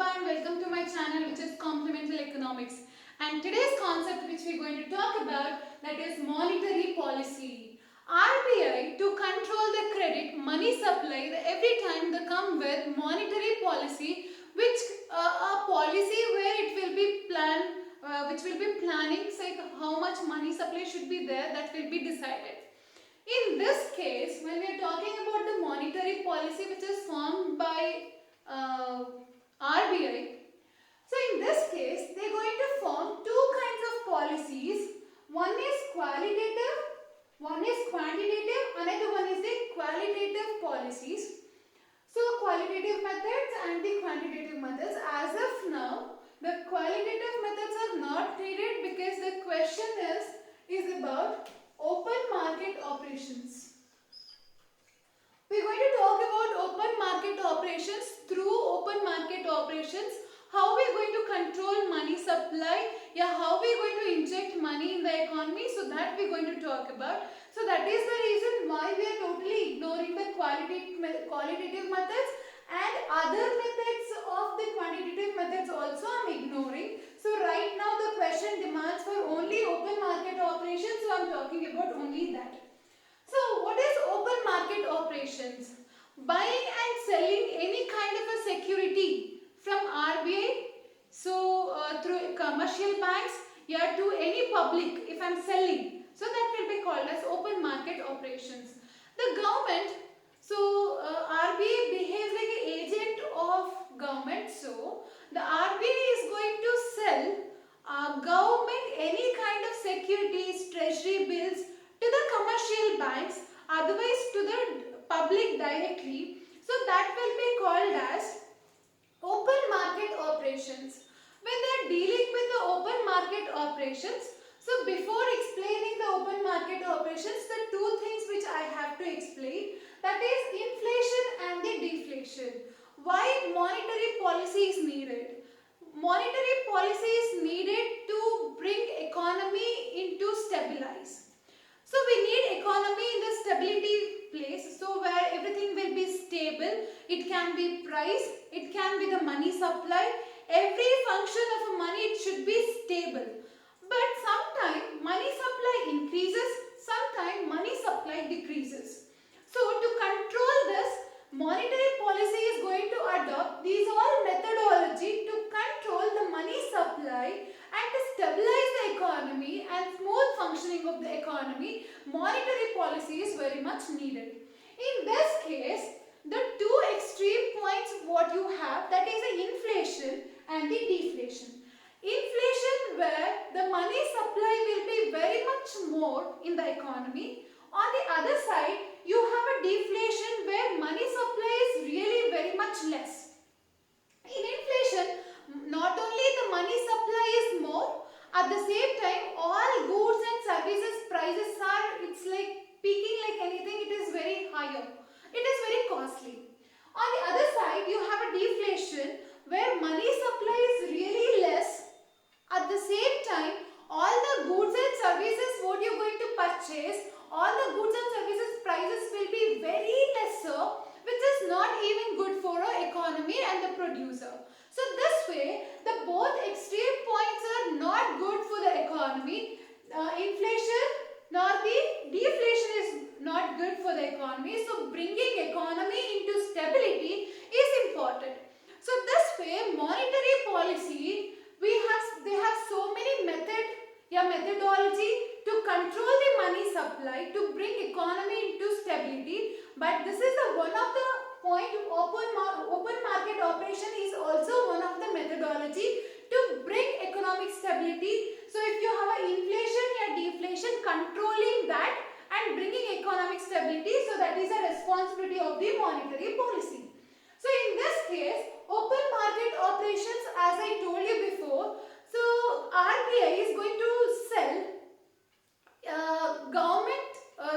Krupa and welcome to my channel which is Complementary Economics. And today's concept which we are going to talk about, that is monetary policy. RBI to control the credit money supply every time they come with monetary policy, which a policy where it will be planning say how much money supply should be there, that will be decided. In this case, when we are talking about the monetary policy which is formed by RBI, so in this case, they are going to form two kinds of policies. One is qualitative, one is quantitative, another one is the qualitative policies. So qualitative methods and the quantitative methods. As of now, the qualitative methods are not needed because the question is about open market operations. We are going to talk about open market operations. Through open market operations, how we are going to control money supply, how we are going to inject money in the economy, so that we are going to talk about. So that is the reason why we are totally ignoring the qualitative methods, and other methods of the quantitative methods also I am ignoring. So right now the question demands for only open market operations, so I am talking about only that. So what is open market operations? Buying and selling any kind of a security from RBI, so through commercial banks, to any public, if I am selling, so that will be called as open market operations. The government, so RBI behaves like an agent of government, so the RBI is going to sell government any kind of securities, treasury bills to the commercial banks, otherwise to the public directly. So that will be called as open market operations. When they are dealing with the open market operations, so before explaining the open market operations, the two things which I have to explain, that is inflation and the deflation. Why monetary policy is needed? Monetary policy is needed to bring economy into stabilize. So we need economy in the stability place, so where everything will be stable. It can be price, it can be the money supply. Every function of money, it should be stable. But sometimes money supply increases, sometimes money supply decreases. So to control this, monetary policy is going to adopt these all methodology to control the money supply and to stabilize the economy and smooth functioning of the economy. Monetary policy is very much needed. In this case, the two extreme points what you have, that is the inflation and the deflation. Inflation, where the money supply will be very much more in the economy. On the other side, you have a deflation where money supply is really very much less. In inflation, not only the money supply is more, at the same time all goods and services prices are, it's like peaking like anything, it is very higher. It is very costly. On the other side, you have a deflation where money supply is really less. At the same time, all the goods and services what you are going to purchase, all the goods and services prices will be very lesser, which is not even good for our economy and the producer. So this way, the both extreme points are not good for the economy. Inflation nor the deflation is not good for the economy. So bringing economy into stability is important. So this way, monetary policy, they have so many methodology to control the money supply, to bring economy into stability. But this is the one of the point, open market operation is also one of the methodology to bring economic stability. So if you have an inflation or deflation, controlling that and bringing economic stability, so that is a responsibility of the monetary policy. So in this case, open market operations, as I told you before, so RBI is going to sell government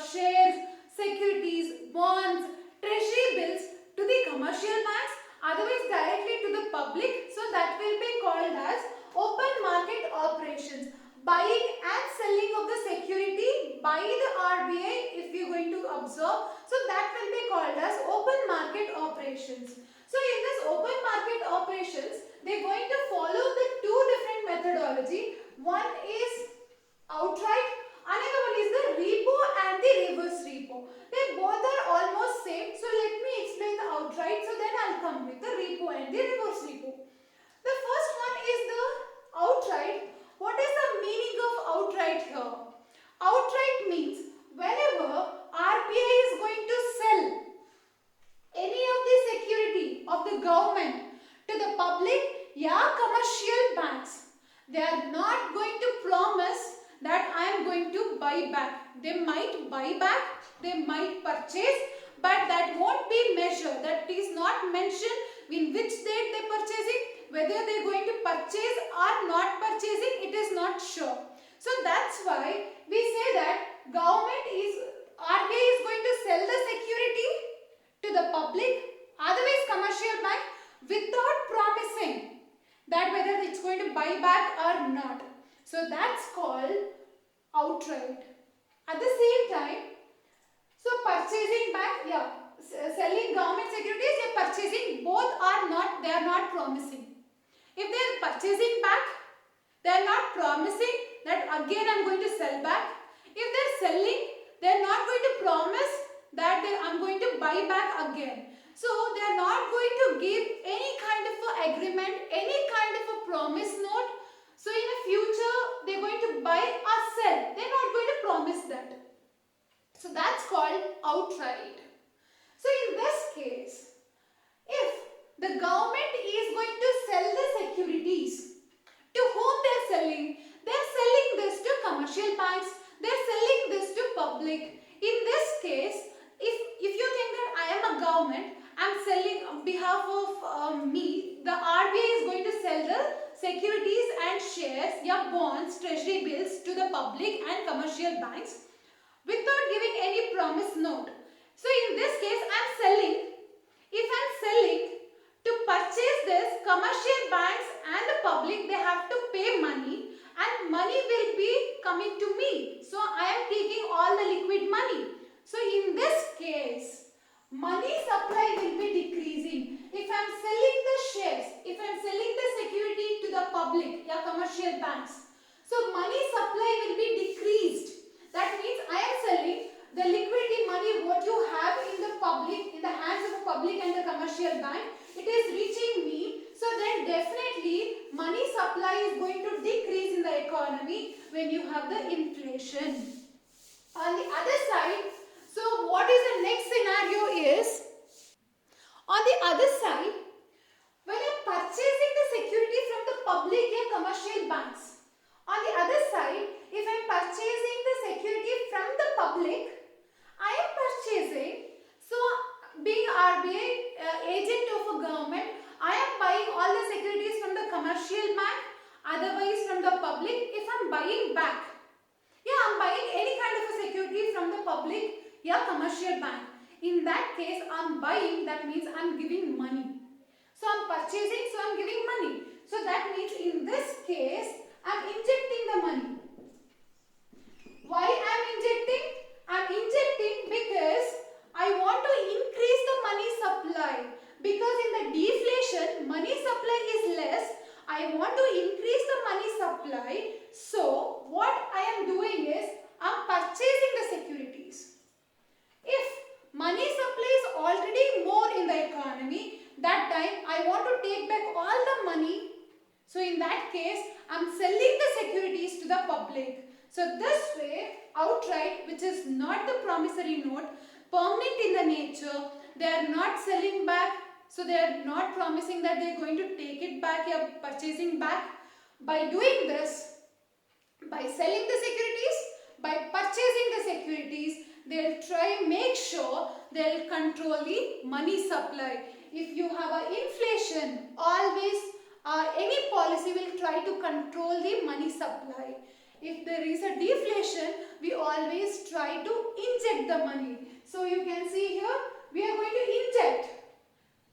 shares, securities, bonds, treasury bills to the commercial banks, otherwise directly to the public. So that will be called as open market operations. Buying and selling of the security by the RBI, if you are going to observe, so that will be called as open market operations. So in this open market operations, and the reverse repo. The first one is the outright. What is the meaning of outright here? Outright means whenever RBI is going to sell any of the security of the government to the public or commercial banks, they are not going to promise that I am going to buy back. They might buy back, they might purchase, but that won't be measured. That is not mentioned in which date they are purchasing, whether they are going to purchase or not purchasing, it is not sure. So that's why we say that RBI is going to sell the security to the public, otherwise commercial bank, without promising that whether it's going to buy back or not. So that's called outright. At the same time, so purchasing back, selling government securities, purchasing, both are not, they are not promising. If they are purchasing back, they are not promising that again I am going to sell back. If they are selling, they are not going to promise that I am going to buy back again. So they are not going to give any kind of a agreement, any kind of a promise note. So in the future they are going to buy or sell. They are not going to promise that. So that's called outright. So in this case, if the government is going to sell the securities, to whom they are selling? They are selling this to commercial banks. They are selling this to public. In this case, if you think that I am a government, I am selling on behalf of me, the RBI is going to sell the securities and shares, bonds, treasury bills to the public and commercial banks without giving any promise note. So in this case, I am selling. If I am selling, to purchase this, commercial banks and the public, they have to pay money, and money will be coming to me. So I am taking all the liquid money. So in this case, money supply will be decreasing. If I am selling the shares, if I am selling the security to the public, commercial banks, so money supply will be decreased. That means I am selling the liquidity money what you have in the public, in the hands of the public and the commercial bank, it is reaching me. So then definitely money supply is going to decrease in the economy when you have the inflation. On the other side, so what is the next scenario is, on the other side, when I am purchasing the security from the public and commercial banks, on the other side, if I am purchasing the security from the public, I am purchasing, so being RBI agent of a government, I am buying all the securities from the commercial bank, otherwise from the public. If I am buying back, I am buying any kind of a security from the public, commercial bank. In that case, I am buying, that means I am giving money. So I am purchasing, so I am giving money. So that means in this case, I am injecting the money. Why I am injecting? I am injecting because I want to increase the money supply. Because in the deflation, money supply is less. I want to increase the money supply. So what I am doing is, I am purchasing the securities. If money supply is already more in the economy, that time I want to take back all the money. So in that case, I am selling the securities to the public. So this way, outright, which is not the promissory note, permanent in the nature, they are not selling back. So they are not promising that they are going to take it back or purchasing back. By doing this, by selling the securities, by purchasing the securities, they will try make sure they will control the money supply. If you have an inflation, always any policy will try to control the money supply. If there is a deflation, we always try to inject the money. So you can see here, we are going to inject.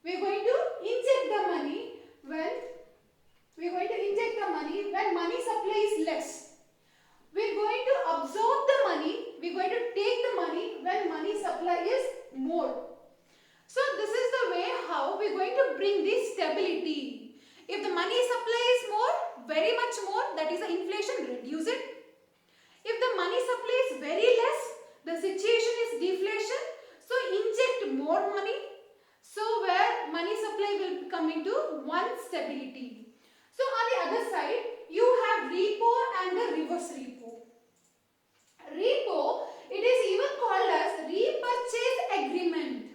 We are going to inject the money when money supply is less. We are going to absorb the money. We are going to take the money when money supply is more. So this is the way how we are going to bring this stability. If the money supply is more, very much more, that is the inflation, reduce it. If the money supply is very less, the situation is deflation, so inject more money. So where money supply will become coming to one stability. So on the other side, you have repo and the reverse repo. Repo, it is even called as repurchase agreement.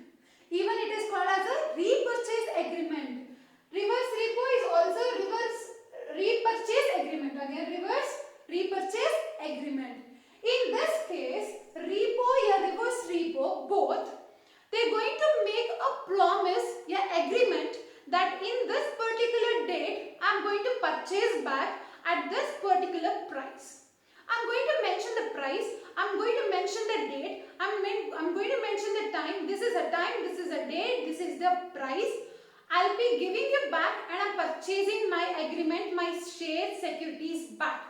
Even it is called as a repurchase agreement. Reverse repo is also reverse repurchase agreement. Again, reverse repurchase agreement. In this case, repo or reverse repo, both, they are going to make a promise, an agreement that in this particular date, I am going to purchase back at this particular price. I am going to mention the price, I am going to mention the date, I am going to mention the time. This is a time, this is a date, this is the price. I will be giving you back and I am purchasing my agreement, my share securities back.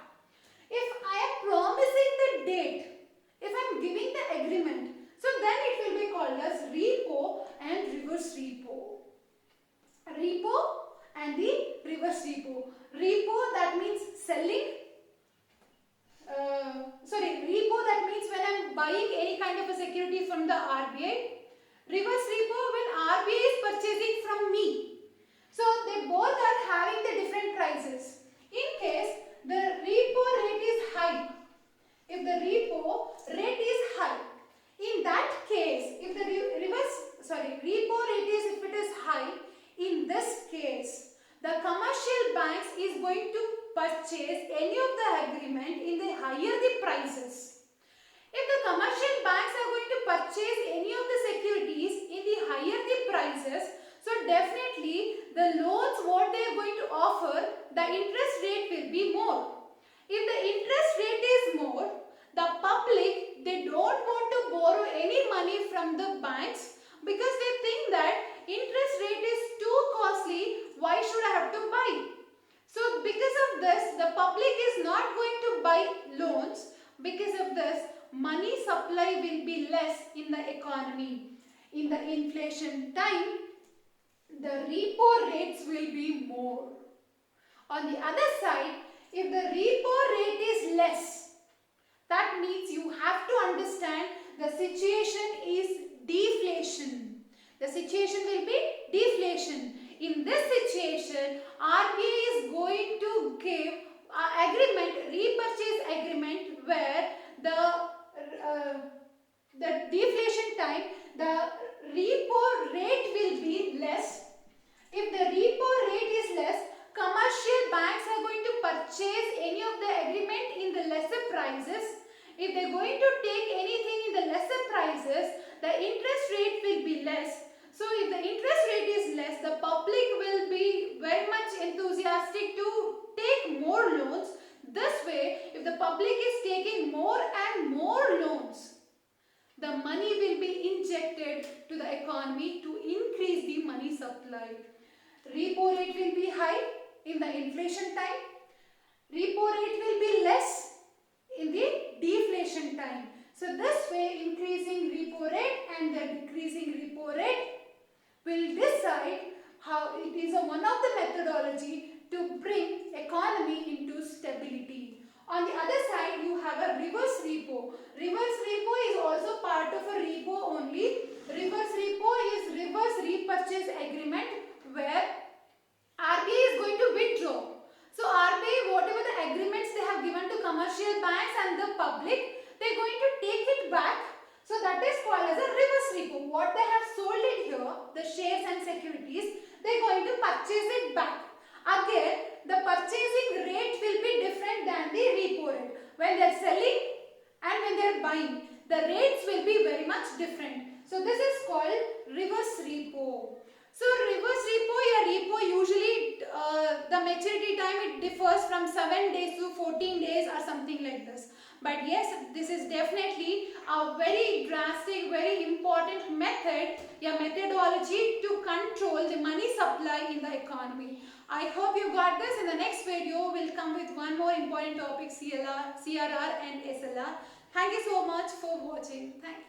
If I am promising the date, if I am giving the agreement, so then it will be called as repo and reverse repo. Repo and the reverse repo. Repo, that means selling. Repo, that means when I am buying any kind of a security from the RBI. Reverse repo, when RBI is purchasing from me. So they both are having the different prices. In case the repo rate is high, if the repo rate is high, in that case, if the repo rate is, if it is high, in this case, the commercial banks is going to purchase any of the agreement in the higher the prices. If the commercial banks are going to purchase any of the securities in the higher the prices, so definitely the loans what they are going to offer, the interest rate will be more. If the interest rate is more, the public, they don't want to borrow any money from the banks because they think that interest rate is too costly, why should I have to buy? So because of this, the public is not going to buy loans. Because of this, money supply will be less in the economy. In the inflation time, the repo rates will be more. On the other side, if the repo rate is less, that means you have to understand the situation is deflation. The situation will be deflation. In this situation, RBI is going to give agreement, repurchase agreement where the deflation time, the repo rate will be less. If the repo rate is less, commercial banks are going to purchase any of the agreement in the lesser prices. If they are going to take anything in the lesser prices, the interest rate will be less. So if the interest rate is less, the public will be very much enthusiastic to take more loans. This way, if the public is taking more and more loans, the money will be injected to the economy to increase the money supply. Repo rate will be high in the inflation time. Repo rate will be less in the deflation time. So this way, increasing repo rate and the decreasing repo rate will decide how it is one of the methodology to bring economy into stability. On the other side, you have a reverse repo. Reverse repo is also part of a repo only. Reverse repo is reverse repurchase agreement where RBI is going to withdraw. So RBI, whatever the agreements they have given to commercial banks and the public, they are going to take it back. So that is called as a reverse repo. What they have sold it here, the shares and securities, they are going to purchase it back. Again, the purchasing rate will be different than the repo rate. When they are selling and when they are buying, the rates will be very much different. So this is called reverse repo. So reverse repo or repo, usually the maturity time it differs from 7 days to 14 days or something like this. But yes, this is definitely a very drastic, very important method, a methodology to control the money supply in the economy. I hope you got this. In the next video, we'll come with one more important topic, CRR and SLR. Thank you so much for watching. Thank you.